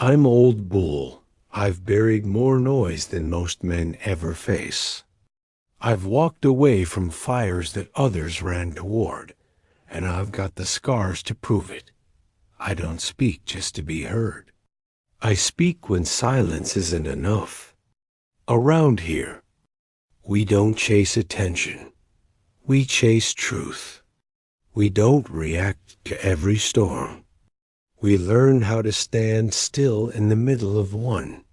I'm old bull. I've buried more noise than most men ever face. I've walked away from fires that others ran toward, and I've got the scars to prove it. I don't speak just to be heard. I speak when silence isn't enough. Around here, we don't chase attention. We chase truth. We don't react to every storm. We learn how to stand still in the middle of one.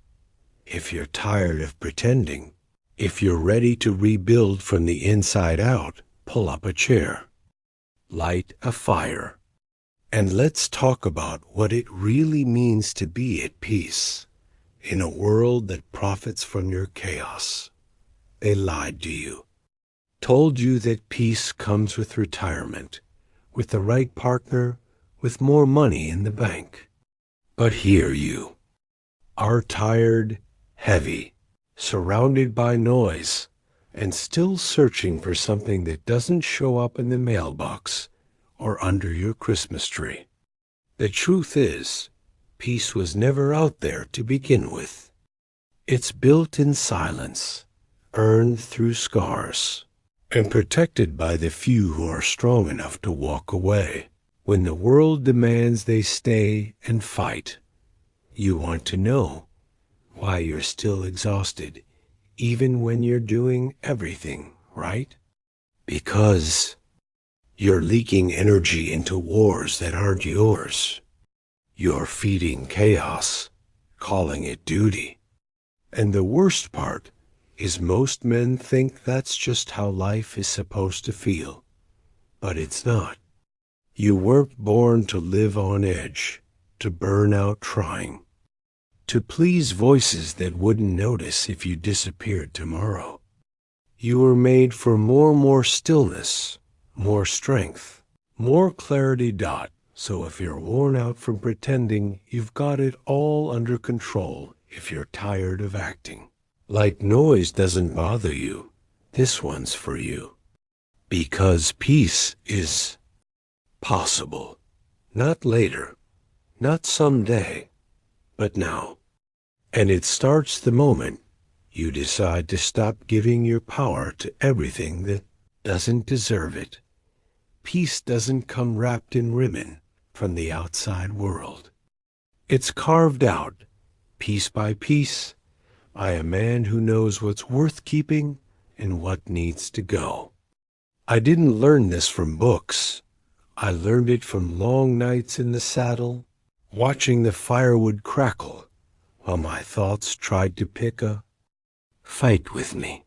If you're tired of pretending, if you're ready to rebuild from the inside out, pull up a chair, light a fire, and let's talk about what it really means to be at peace in a world that profits from your chaos. They lied to you, told you that peace comes with retirement, with the right partner, with more money in the bank. But here you are, tired, heavy, surrounded by noise, and still searching for something that doesn't show up in the mailbox or under your Christmas tree. The truth is, peace was never out there to begin with. It's built in silence, earned through scars, and protected by the few who are strong enough to walk away. When the world demands they stay and fight, you want to know why you're still exhausted, even when you're doing everything right. Because you're leaking energy into wars that aren't yours. You're feeding chaos, calling it duty. And the worst part is most men think that's just how life is supposed to feel. But it's not. You weren't born to live on edge, to burn out trying, to please voices that wouldn't notice if you disappeared tomorrow. You were made for more stillness, more strength, more clarity. So if you're worn out from pretending, you've got it all under control. If you're tired of acting like noise doesn't bother you, this one's for you. Because peace is possible. Not later, not someday, but now. And it starts the moment you decide to stop giving your power to everything that doesn't deserve it. Peace doesn't come wrapped in ribbon from the outside world. It's carved out, piece by piece, by a man who knows what's worth keeping and what needs to go. I didn't learn this from books. I learned it from long nights in the saddle, watching the firewood crackle while my thoughts tried to pick a fight with me.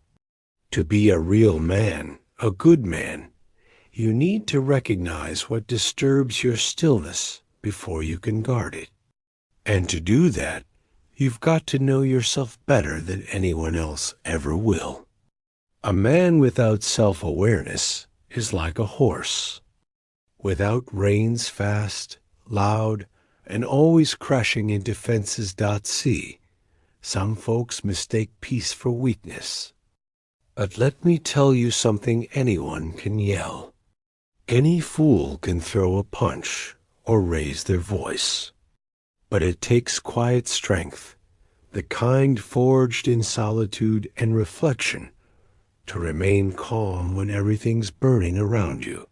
To be a real man, a good man, you need to recognize what disturbs your stillness before you can guard it. And to do that, you've got to know yourself better than anyone else ever will. A man without self-awareness is like a horse. Without reins fast, loud, and always crashing into fences. See, some folks mistake peace for weakness. But let me tell you something anyone can yell. Any fool can throw a punch or raise their voice. But it takes quiet strength, the kind forged in solitude and reflection, to remain calm when everything's burning around you.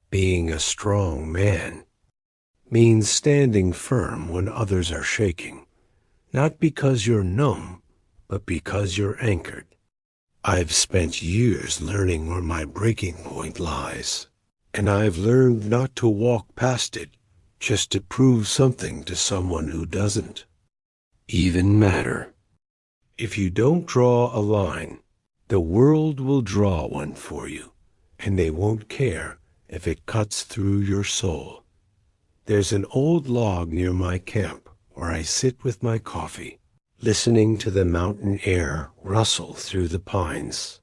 Being a strong man means standing firm when others are shaking, not because you're numb, but because you're anchored. I've spent years learning where my breaking point lies, and I've learned not to walk past it just to prove something to someone who doesn't even matter. If you don't draw a line, the world will draw one for you, and they won't care if it cuts through your soul. There's an old log near my camp where I sit with my coffee, listening to the mountain air rustle through the pines.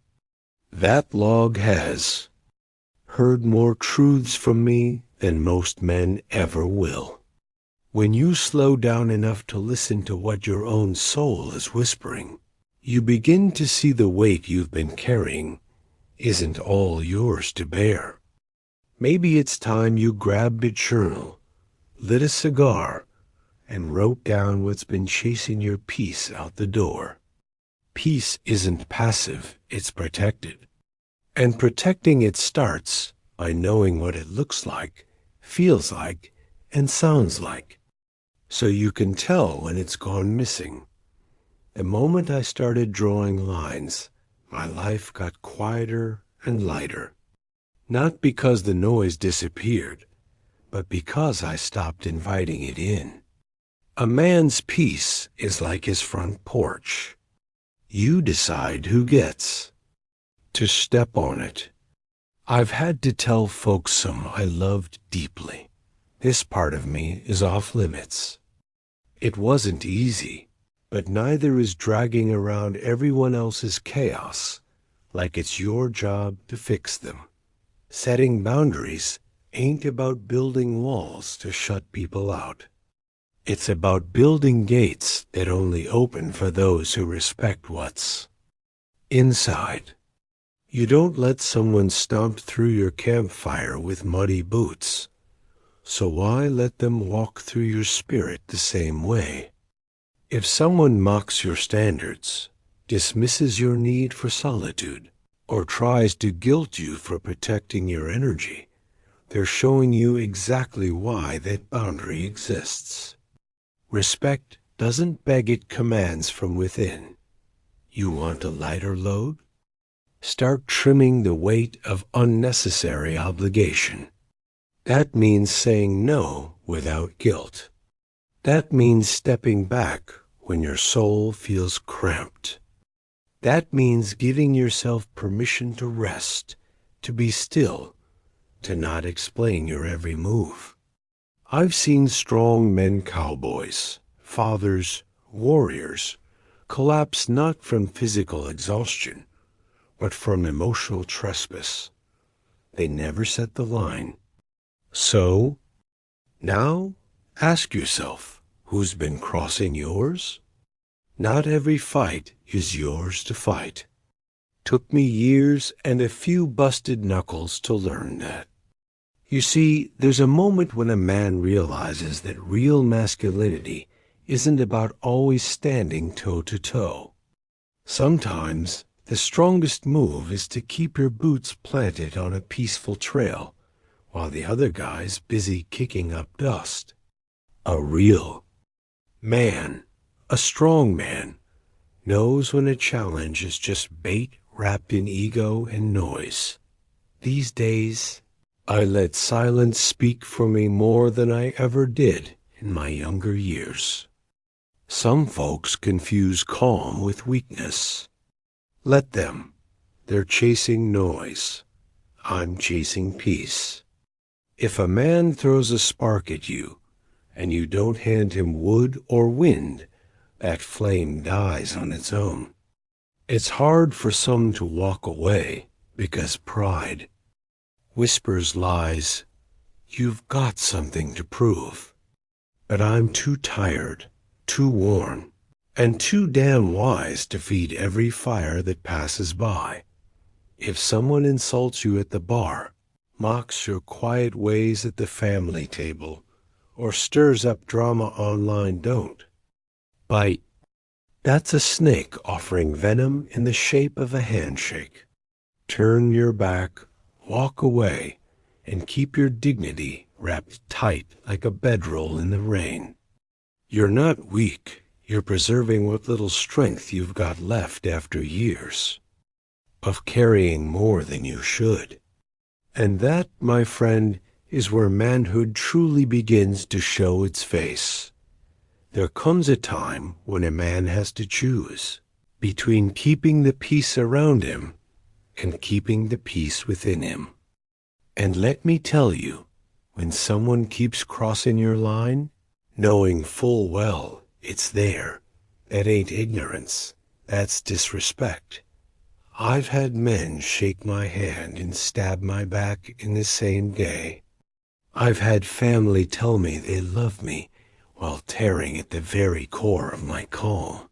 That log has heard more truths from me than most men ever will. When you slow down enough to listen to what your own soul is whispering, you begin to see the weight you've been carrying isn't all yours to bear. Maybe it's time you grabbed a journal, lit a cigar, and wrote down what's been chasing your peace out the door. Peace isn't passive, it's protected. And protecting it starts by knowing what it looks like, feels like, and sounds like, so you can tell when it's gone missing. The moment I started drawing lines, my life got quieter and lighter. Not because the noise disappeared, but because I stopped inviting it in. A man's peace is like his front porch. You decide who gets to step on it. I've had to tell folks some I loved deeply, this part of me is off limits. It wasn't easy, but neither is dragging around everyone else's chaos like it's your job to fix them. Setting boundaries ain't about building walls to shut people out. It's about building gates that only open for those who respect what's inside. You don't let someone stomp through your campfire with muddy boots, so why let them walk through your spirit the same way? If someone mocks your standards, dismisses your need for solitude, or tries to guilt you for protecting your energy, they're showing you exactly why that boundary exists. Respect doesn't beg, it commands from within. You want a lighter load? Start trimming the weight of unnecessary obligation. That means saying no without guilt. That means stepping back when your soul feels cramped. That means giving yourself permission to rest, to be still, to not explain your every move. I've seen strong men cowboys, fathers, warriors, collapse not from physical exhaustion, but from emotional trespass. They never set the line. So, now, ask yourself, who's been crossing yours? Not every fight is yours to fight. Took me years and a few busted knuckles to learn that. You see, there's a moment when a man realizes that real masculinity isn't about always standing toe-to-toe. Sometimes, the strongest move is to keep your boots planted on a peaceful trail, while the other guy's busy kicking up dust. A real man, a strong man, knows when a challenge is just bait wrapped in ego and noise. These days, I let silence speak for me more than I ever did in my younger years. Some folks confuse calm with weakness. Let them. They're chasing noise. I'm chasing peace. If a man throws a spark at you, and you don't hand him wood or wind, that flame dies on its own. It's hard for some to walk away because pride whispers lies, you've got something to prove. But I'm too tired, too worn, and too damn wise to feed every fire that passes by. If someone insults you at the bar, mocks your quiet ways at the family table, or stirs up drama online, don't bite. That's a snake offering venom in the shape of a handshake. Turn your back, walk away, and keep your dignity wrapped tight like a bedroll in the rain. You're not weak. You're preserving what little strength you've got left after years of carrying more than you should. And that, my friend, is where manhood truly begins to show its face. There comes a time when a man has to choose between keeping the peace around him and keeping the peace within him. And let me tell you, when someone keeps crossing your line, knowing full well it's there, that ain't ignorance, that's disrespect. I've had men shake my hand and stab my back in the same day. I've had family tell me they love me while tearing at the very core of my calm.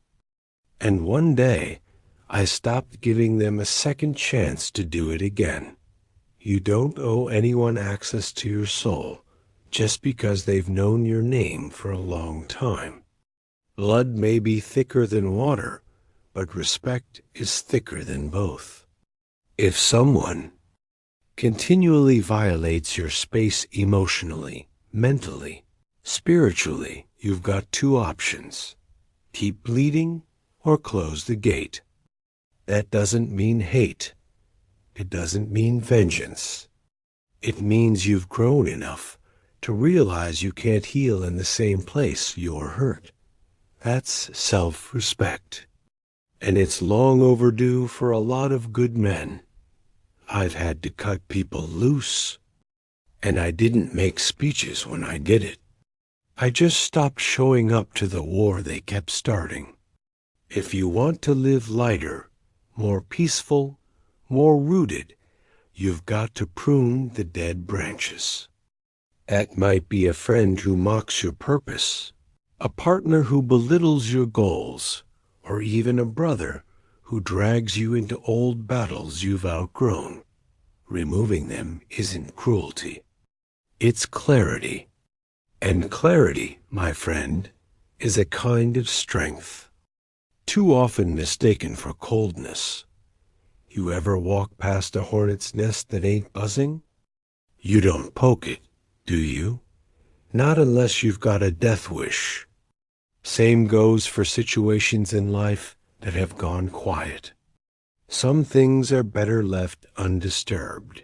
And one day, I stopped giving them a second chance to do it again. You don't owe anyone access to your soul. just because they've known your name for a long time. Blood may be thicker than water, but respect is thicker than both. If someone continually violates your space emotionally, mentally, spiritually, you've got two options: keep bleeding or close the gate. That doesn't mean hate. It doesn't mean vengeance. It means you've grown enough to realize you can't heal in the same place you're hurt. That's self-respect. And it's long overdue for a lot of good men. I've had to cut people loose, and I didn't make speeches when I did it. I just stopped showing up to the war they kept starting. If you want to live lighter, more peaceful, more rooted, you've got to prune the dead branches. That might be a friend who mocks your purpose, a partner who belittles your goals, or even a brother who drags you into old battles you've outgrown. Removing them isn't cruelty. It's clarity. And clarity, my friend, is a kind of strength, too often mistaken for coldness. You ever walk past a hornet's nest that ain't buzzing? You don't poke it, do you? Not unless you've got a death wish. Same goes for situations in life that have gone quiet. Some things are better left undisturbed.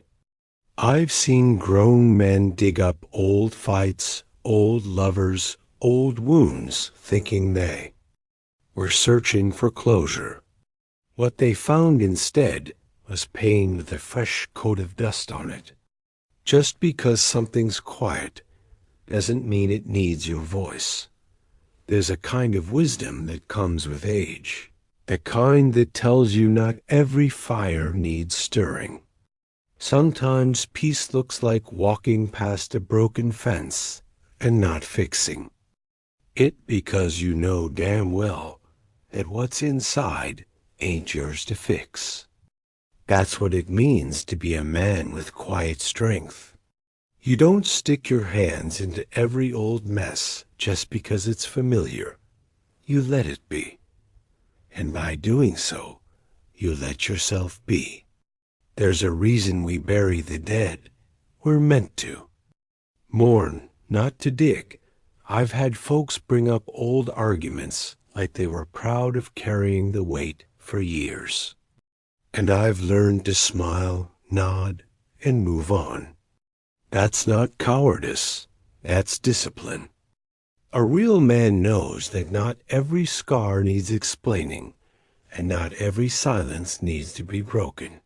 I've seen grown men dig up old fights, old lovers, old wounds, thinking they were searching for closure. What they found instead was pain with a fresh coat of dust on it. Just because something's quiet doesn't mean it needs your voice. There's a kind of wisdom that comes with age, the kind that tells you not every fire needs stirring. Sometimes peace looks like walking past a broken fence and not fixing it, because you know damn well that what's inside ain't yours to fix. That's what it means to be a man with quiet strength. You don't stick your hands into every old mess just because it's familiar. You let it be. And by doing so, you let yourself be. There's a reason we bury the dead. We're meant to. Mourn, not to dig. I've had folks bring up old arguments like they were proud of carrying the weight for years. And I've learned to smile, nod, and move on. That's not cowardice. That's discipline. A real man knows that not every scar needs explaining, and not every silence needs to be broken.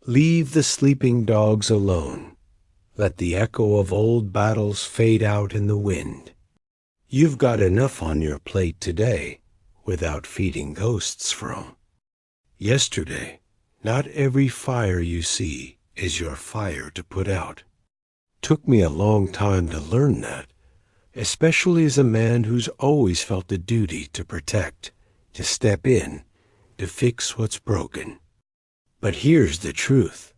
Leave the sleeping dogs alone. Let the echo of old battles fade out in the wind. You've got enough on your plate today without feeding ghosts from yesterday. Not every fire you see is your fire to put out. Took me a long time to learn that, especially as a man who's always felt a duty to protect, to step in, to fix what's broken. But here's the truth.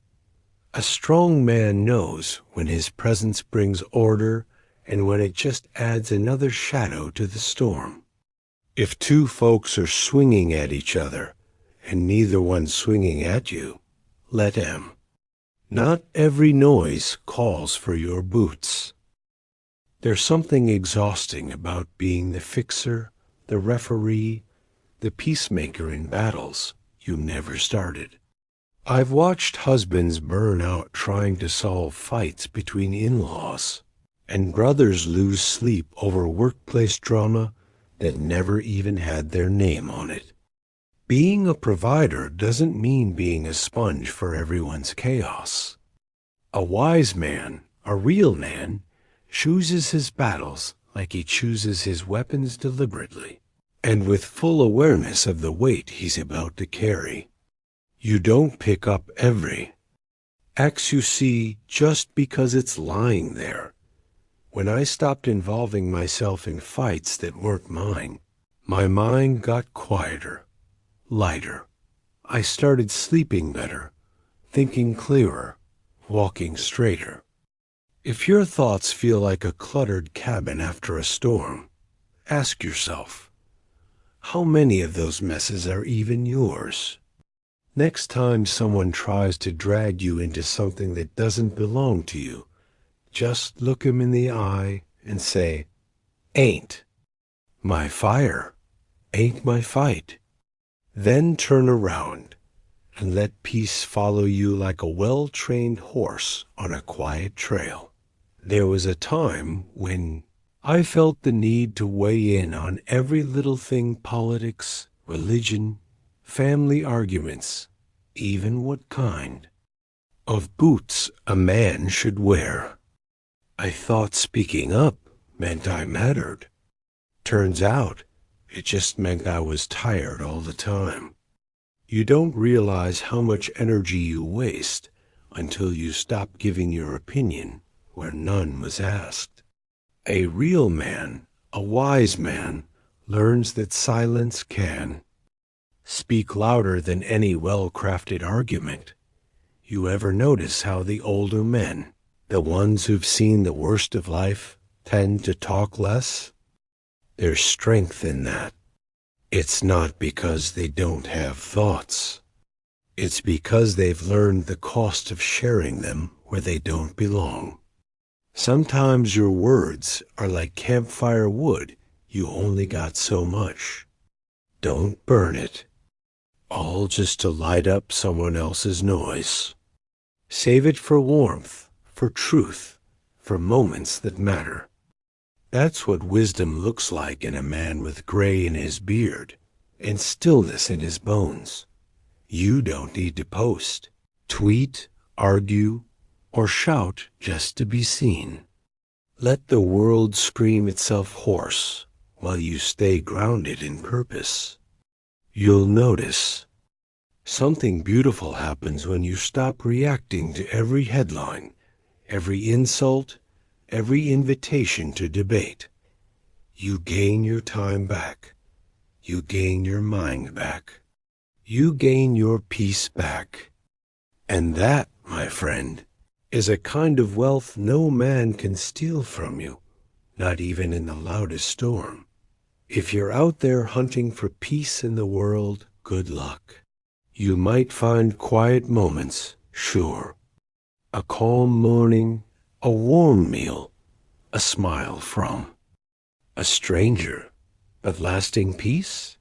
A strong man knows when his presence brings order and when it just adds another shadow to the storm. If two folks are swinging at each other and neither one's swinging at you, let them. Not every noise calls for your boots. There's something exhausting about being the fixer, the referee, the peacemaker in battles you never started. I've watched husbands burn out trying to solve fights between in-laws, and brothers lose sleep over workplace drama that never even had their name on it. Being a provider doesn't mean being a sponge for everyone's chaos. A wise man, a real man, chooses his battles like he chooses his weapons deliberately, and with full awareness of the weight he's about to carry. You don't pick up every axe you see just because it's lying there. When I stopped involving myself in fights that weren't mine, my mind got quieter, lighter. I started sleeping better, thinking clearer, walking straighter. If your thoughts feel like a cluttered cabin after a storm, ask yourself, how many of those messes are even yours? Next time someone tries to drag you into something that doesn't belong to you, just look 'em in the eye and say, "Ain't my fire, ain't my fight." Then turn around and let peace follow you like a well-trained horse on a quiet trail. There was a time when I felt the need to weigh in on every little thing: politics, religion, family arguments, even what kind of boots a man should wear. I thought speaking up meant I mattered. Turns out it just meant I was tired all the time. You don't realize how much energy you waste until you stop giving your opinion where none was asked. A real man, a wise man, learns that silence can speak louder than any well-crafted argument. You ever notice how the older men, the ones who've seen the worst of life, tend to talk less? There's strength in that. It's not because they don't have thoughts. It's because they've learned the cost of sharing them where they don't belong. Sometimes your words are like campfire wood. You only got so much. Don't burn it, all just to light up someone else's noise. Save it for warmth, for truth, for moments that matter. That's what wisdom looks like in a man with gray in his beard and stillness in his bones. You don't need to post, tweet, argue, or shout just to be seen. Let the world scream itself hoarse while you stay grounded in purpose. You'll notice something beautiful happens when you stop reacting to every headline, every insult, every invitation to debate. You gain your time back. You gain your mind back. You gain your peace back. And that, my friend, is a kind of wealth no man can steal from you, not even in the loudest storm. If you're out there hunting for peace in the world, good luck. You might find quiet moments, sure. A calm morning, a warm meal, a smile from a stranger, but lasting peace?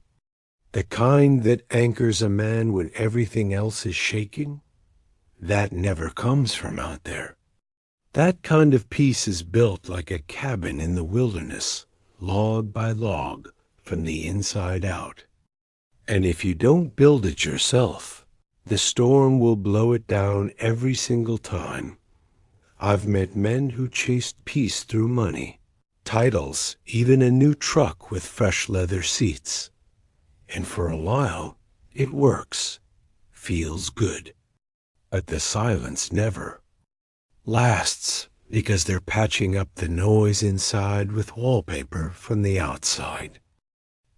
The kind that anchors a man when everything else is shaking? That never comes from out there. That kind of peace is built like a cabin in the wilderness, log by log, from the inside out. And if you don't build it yourself, the storm will blow it down every single time. I've met men who chased peace through money, titles, even a new truck with fresh leather seats. And for a while, it works, feels good. But the silence never lasts because they're patching up the noise inside with wallpaper from the outside.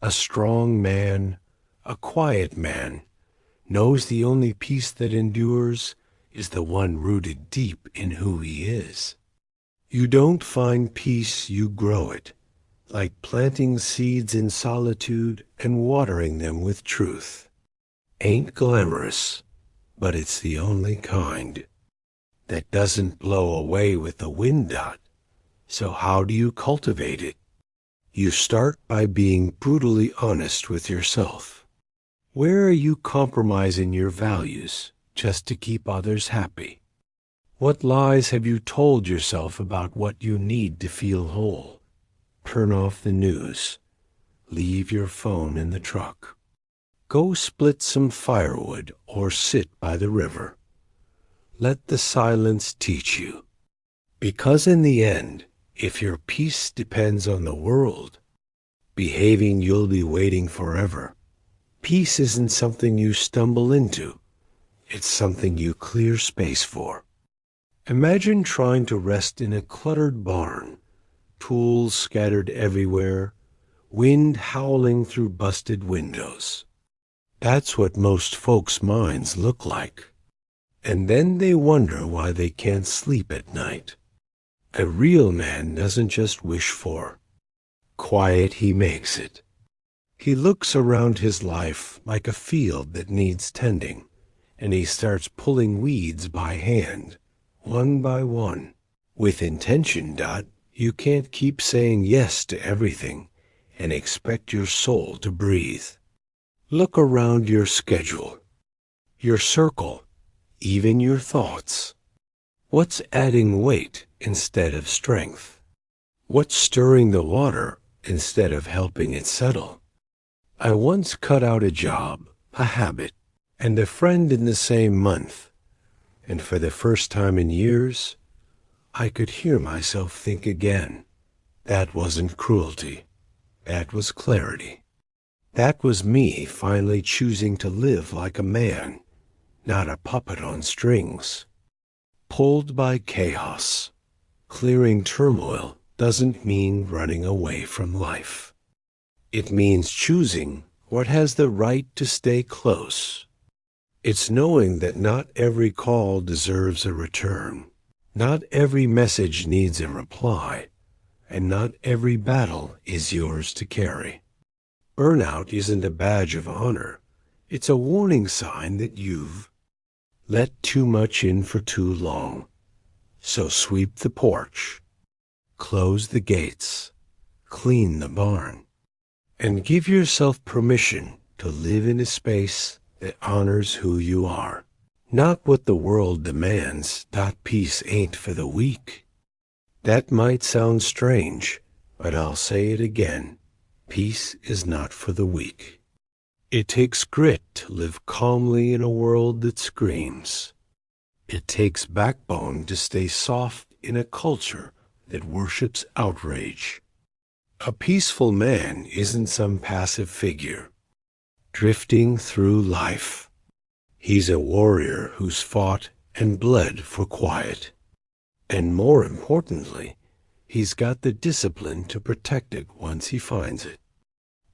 A strong man, a quiet man, knows the only peace that endures is the one rooted deep in who he is. You don't find peace, you grow it, like planting seeds in solitude and watering them with truth. Ain't glamorous, but it's the only kind that doesn't blow away with the wind dot. So how do you cultivate it? You start by being brutally honest with yourself. Where are you compromising your values just to keep others happy? What lies have you told yourself about what you need to feel whole? Turn off the news. Leave your phone in the truck. Go split some firewood or sit by the river. Let the silence teach you. Because in the end, if your peace depends on the world behaving, you'll be waiting forever. Peace isn't something you stumble into. It's something you clear space for. Imagine trying to rest in a cluttered barn, tools scattered everywhere, wind howling through busted windows. That's what most folks' minds look like. And then they wonder why they can't sleep at night. A real man doesn't just wish for quiet, he makes it. He looks around his life like a field that needs tending, and he starts pulling weeds by hand, one by one. With intention, you can't keep saying yes to everything and expect your soul to breathe. Look around your schedule, your circle, even your thoughts. What's adding weight instead of strength? What's stirring the water instead of helping it settle? I once cut out a job, a habit, and a friend in the same month, and for the first time in years, I could hear myself think again. That wasn't cruelty. That was clarity. That was me finally choosing to live like a man, not a puppet on strings. Pulled by chaos. Clearing turmoil doesn't mean running away from life. It means choosing what has the right to stay close. It's knowing that not every call deserves a return. Not every message needs a reply, and not every battle is yours to carry. Burnout isn't a badge of honor. It's a warning sign that you've let too much in for too long. So sweep the porch, close the gates, clean the barn, and give yourself permission to live in a space that honors who you are. Not what the world demands. Peace ain't for the weak. That might sound strange, but I'll say it again. Peace is not for the weak. It takes grit to live calmly in a world that screams. It takes backbone to stay soft in a culture that worships outrage. A peaceful man isn't some passive figure, drifting through life. He's a warrior who's fought and bled for quiet. And more importantly, he's got the discipline to protect it once he finds it.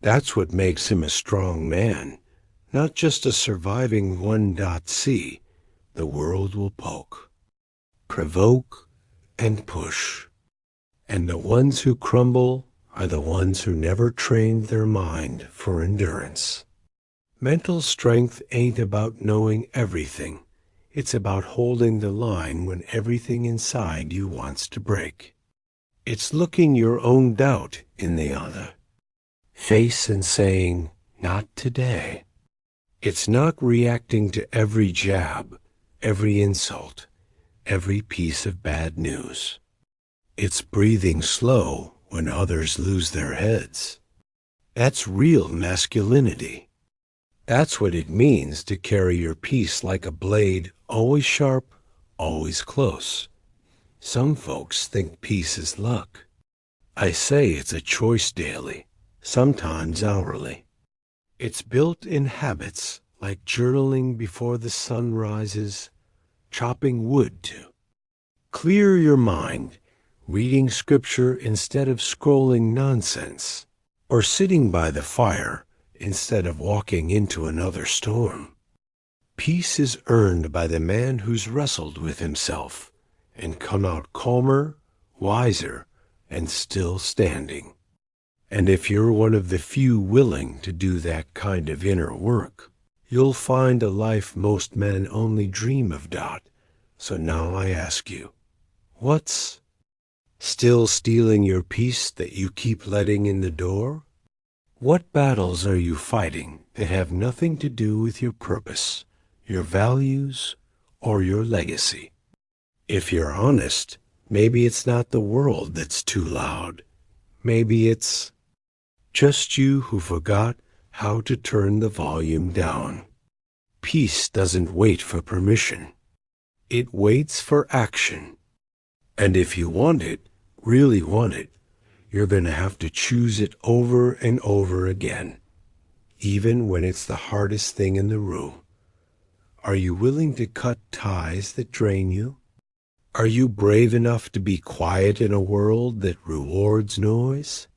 That's what makes him a strong man, not just a surviving 1.c the world will poke, provoke, and push. And the ones who crumble are the ones who never trained their mind for endurance. Mental strength ain't about knowing everything. It's about holding the line when everything inside you wants to break. It's looking your own doubt in the other face and saying, not today. It's not reacting to every jab, every insult, every piece of bad news. It's breathing slow when others lose their heads. That's real masculinity. That's what it means to carry your peace like a blade, always sharp, always close. Some folks think peace is luck. I say it's a choice daily, sometimes hourly. It's built in habits like journaling before the sun rises, chopping wood to clear your mind, reading scripture instead of scrolling nonsense, or sitting by the fire instead of walking into another storm. Peace is earned by the man who's wrestled with himself and come out calmer, wiser, and still standing. And if you're one of the few willing to do that kind of inner work, you'll find a life most men only dream of. So now I ask you, what's still stealing your peace that you keep letting in the door? What battles are you fighting that have nothing to do with your purpose, your values, or your legacy? If you're honest, maybe it's not the world that's too loud. Maybe it's just you who forgot how to turn the volume down. Peace doesn't wait for permission. It waits for action. And if you want it, really want it, you're going to have to choose it over and over again, even when it's the hardest thing in the room. Are you willing to cut ties that drain you? Are you brave enough to be quiet in a world that rewards noise?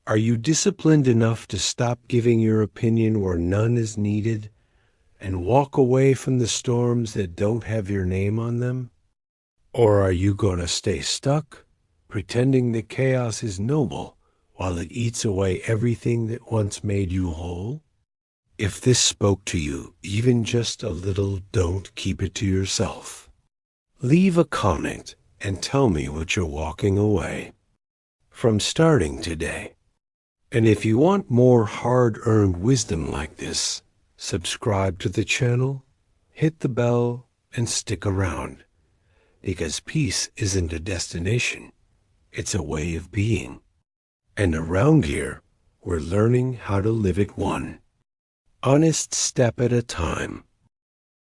Are you disciplined enough to stop giving your opinion where none is needed and walk away from the storms that don't have your name on them? Or are you going to stay stuck pretending that chaos is noble while it eats away everything that once made you whole? If this spoke to you, even just a little, don't keep it to yourself. Leave a comment and tell me what you're walking away from starting today. And if you want more hard-earned wisdom like this, subscribe to the channel, hit the bell, and stick around. Because peace isn't a destination, it's a way of being. And around here, we're learning how to live it one honest step at a time,